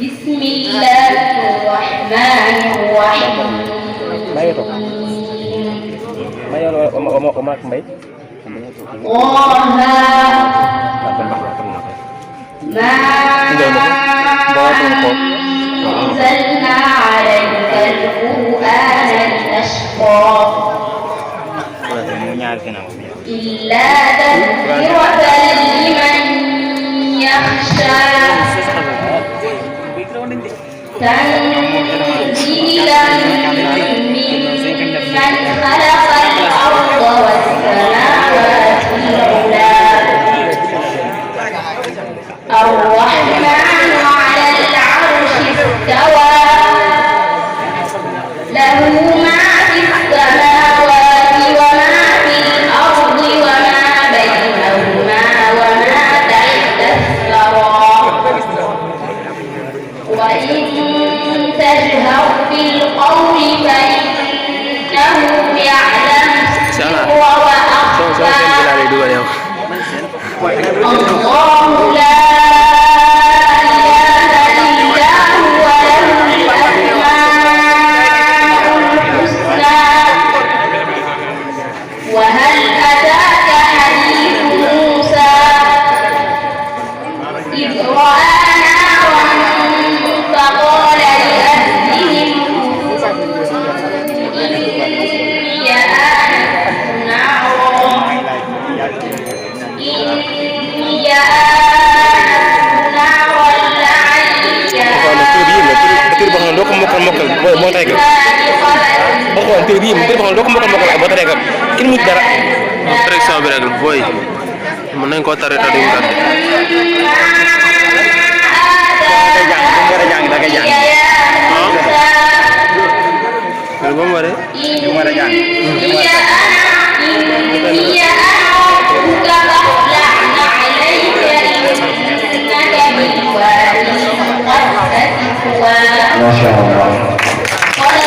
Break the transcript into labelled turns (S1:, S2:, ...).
S1: بسم الله الرحمن الرحيم
S2: Baik tu. Baik omak baik.
S1: طه ما أنزلنا عليك القرآن لتشقى إلا تذكرة لمن يخشى تنزيلا ممن خلق الأرض والسماوات العلى الرحمن على العرش استوى له ما في السماوات وما في الأرض وما بينهما وما تحت الثرى وإن تجهر بالقول فإنه يعلم السر وأخفى الله لا إله إلا هو له الأسماء الحسنى وهل أتاك حديث موسى إذ رأى نارا فقال لأهلهم إني آنست نارا
S2: Mau tanya kan? Tuh dia, mungkin kalau dokter mau kalau buat tanya kan? Ini mungkin darah.
S3: Trek sama beragam, boy. Mana yang kau tarik tadi kan? Belum ada.